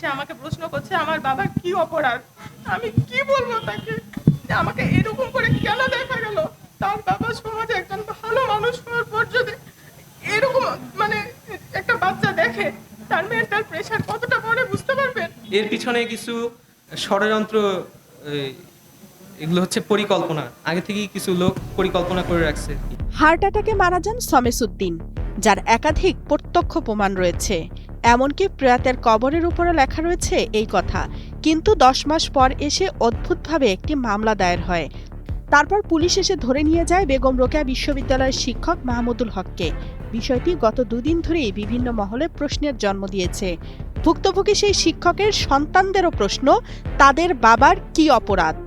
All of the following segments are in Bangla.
সে আমাকে প্রশ্ন করছে আমার বাবার কি অপরাধ। আমি কি বলবো তাকে যে আমাকে এরকম করে কেন দেখা গেল? তার বাবা সমাজে একজন ভালো মানুষ হওয়ার পর যদি এরকম মানে একটা বাচ্চা দেখে, তার মেন্টাল প্রেশার কতটা পড়ে বুঝতে পারবেন। এর পিছনে কিছু ষড়যন্ত্র, এগুলো হচ্ছে পরিকল্পনা, আগে থেকেই কিছু লোক পরিকল্পনা করে রাখছে। হার্ট অ্যাটাকে মারা যান শমসুদ্দিন, যার একাধিক প্রত্যক্ষ প্রমাণ রয়েছে। এমনকি প্রয়াতের কবরের উপরে লেখা রয়েছে এই কথা। কিন্তু 10 মাস পর এসে অদ্ভুতভাবে একটি মামলা দায়ের হয়। তারপর পুলিশ এসে ধরে নিয়ে যায় বেগম রোকেয়া বিশ্ববিদ্যালয়ের শিক্ষক মাহমুদুল হককে। বিষয়টি গত 2 দিন ধরেই বিভিন্ন মহলে প্রশ্নের জন্ম দিয়েছে। ভুক্তভোগী সেই শিক্ষকের সন্তানদেরও প্রশ্ন, তাদের বাবার কি অপরাধ?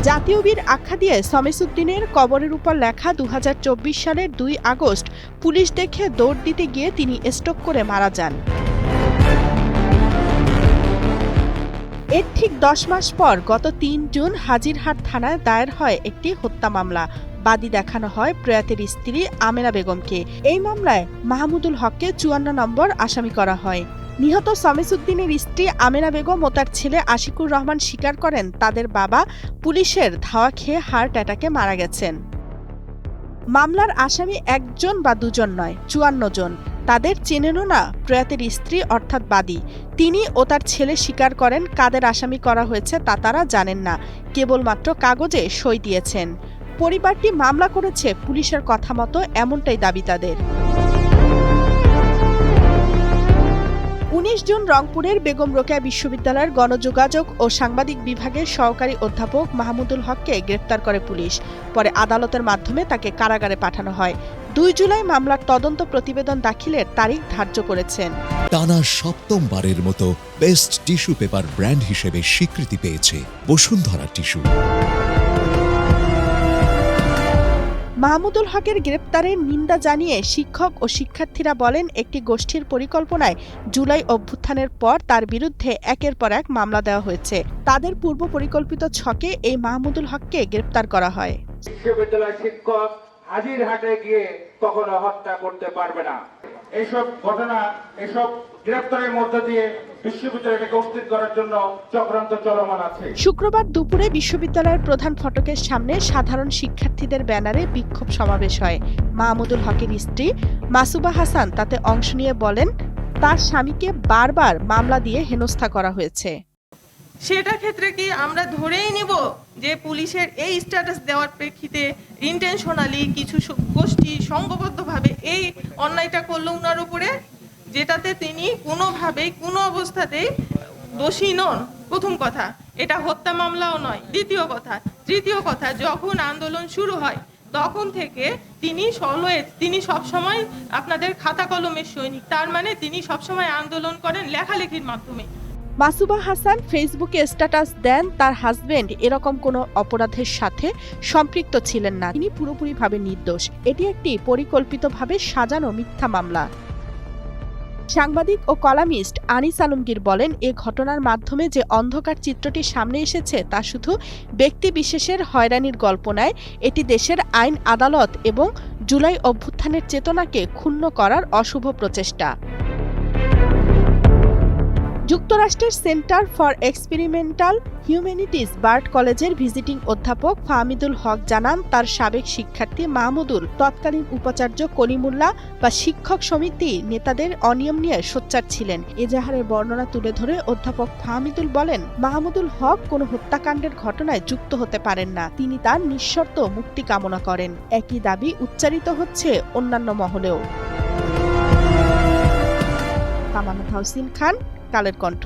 জাতীয় বীর আখ্যা দিয়ে শমসুদ্দিনের কবরের উপর লেখা 2024 সালের 2 আগস্ট পুলিশ দেখে দৌড় দিতে গিয়ে তিনি স্ট্রোক করে মারা যান। এর ঠিক 10 মাস পর গত 3 জুন হাজিরহাট থানায় দায়ের হয় একটি হত্যা মামলা। বাদী দেখানো হয় প্রয়াতের স্ত্রী আমেনা বেগমকে। এই মামলায় মাহমুদুল হককে 54 নম্বর আসামি করা হয়। নিহত শমসুদ্দিনের স্ত্রী আমেনা বেগম ও তার ছেলে আশিকুর রহমান স্বীকার করেন তাদের বাবা পুলিশের ধাওয়া খেয়ে হার্ট অ্যাটাকে মারা গেছেন। মামলার আসামি 1 জন বা 2 জন নয়, 54 জন। তাদের চেনেনও না প্রয়াতের স্ত্রী অর্থাৎ বাদী। তিনি ও তার ছেলে স্বীকার করেন কাদের আসামি করা হয়েছে তা তারা জানেন না, কেবলমাত্র কাগজে সই দিয়েছেন। পরিবারটি মামলা করেছে পুলিশের কথা মতো, এমনটাই দাবি তাদের। 19 জুন রংপুরের বেগম রোকেয়া বিশ্ববিদ্যালয়ের গণযোগাযোগ ও সাংবাদিক বিভাগের সহকারী অধ্যাপক মাহমুদুল হককে গ্রেফতার করে পুলিশ। পরে আদালতের মাধ্যমে তাকে কারাগারে পাঠানো হয়। 2 জুলাই মামলার তদন্ত প্রতিবেদন দাখিলের তারিখ ধার্য করেছেন। টানা 7মবারের মতো বেস্ট টিস্যু পেপার ব্র্যান্ড হিসেবে স্বীকৃতি পেয়েছে বসুন্ধরা টিস্যু। মাহমুদুল হকের গ্রেপ্তারের নিন্দা জানিয়ে শিক্ষক ও শিক্ষার্থীরা বলেন, একটি গোষ্ঠীর পরিকল্পনায় জুলাই অভ্যুত্থানের পর তার বিরুদ্ধে একের পর এক মামলা দেওয়া হয়েছে। তাদের পূর্ব পরিকল্পিত ছকে এই মাহমুদুল হককে গ্রেপ্তার করা হয়। বিশ্ববিদ্যালয়ের শিক্ষক হাজিরহাটে গিয়ে কখনো হত্যা করতে পারবে না। এইসব ঘটনা, এসব গ্রেপ্তারের মধ্য দিয়ে বিশ্ববিদ্যালয়টাকে অস্থির করার জন্য চক্রান্ত চলমান আছে। শুক্রবার দুপুরে বিশ্ববিদ্যালয়ের প্রধান ফটকের সামনে সাধারণ শিক্ষার্থীদের ব্যানারে বিক্ষোভ সমাবেশ হয়। মাহমুদুল হকের স্ত্রী মাসুবা হাসান তাতে অংশ নিয়ে বলেন, তার স্বামীকে বারবার মামলা দিয়ে হেনস্থা করা হয়েছে। সেটা ক্ষেত্রে কি আমরা ধরেই নিব যে পুলিশের এই স্ট্যাটাস দেওয়ার প্রেক্ষিতে ইন্টেনশনালি কিছু গোষ্ঠী সংঘবদ্ধভাবে এই অন্যায়টা করলো উনার উপরে, যেটাতে তিনি কোনোভাবেই কোনো অবস্থাতেই দোষী নন। প্রথম কথা, এটা হত্যা মামলাও নয়। দ্বিতীয় কথা, তৃতীয় কথা, যখন আন্দোলন শুরু হয় তখন থেকে তিনি সবসময় আপনাদের খাতা কলমের সৈনিক। তার মানে তিনি সবসময় আন্দোলন করেন লেখালেখির মাধ্যমে। মাসুবা হাসান ফেসবুকে স্ট্যাটাস দেন, তার হাজবেন্ড এরকম কোনো অপরাধের সাথে সম্পৃক্ত ছিলেন না, তিনি পুরোপুরিভাবে নির্দোষ। এটি একটি পরিকল্পিতভাবে সাজানো মিথ্যা মামলা। সাংবাদিক ও কলামিস্ট আনিস আলমগীর বলেন, এ ঘটনার মাধ্যমে যে অন্ধকার চিত্রটি সামনে এসেছে তা শুধু ব্যক্তি বিশেষের হয়রানির গল্প নয়, এটি দেশের আইন, আদালত এবং জুলাই অভ্যুত্থানের চেতনাকে ক্ষুণ্ণ করার অশুভ প্রচেষ্টা। যুক্তরাষ্ট্রের center for experimental humanities Bard college visiting অধ্যাপক ফাহমিদুল হক জানান, তার সাবেক শিক্ষার্থী মাহমুদুল তৎকালীন উপাচার্য কলিমুল্লাহ বা শিক্ষক সমিতি নেতাদের অনিয়ম নিয়ে সোচ্চার ছিলেন। এজাহারের বর্ণনা তুলে ধরে অধ্যাপক ফাহমিদুল বলেন, মাহমুদুল হক কোনো হত্যাকাণ্ডের ঘটনায় যুক্ত হতে পারেন না, তিনি তার নিঃশর্ত মুক্তি কামনা করেন। একই দাবি উচ্চারিত হচ্ছে অন্যান্য মহলেও। তামান্না তাহসিন খান, কালের কণ্ঠ।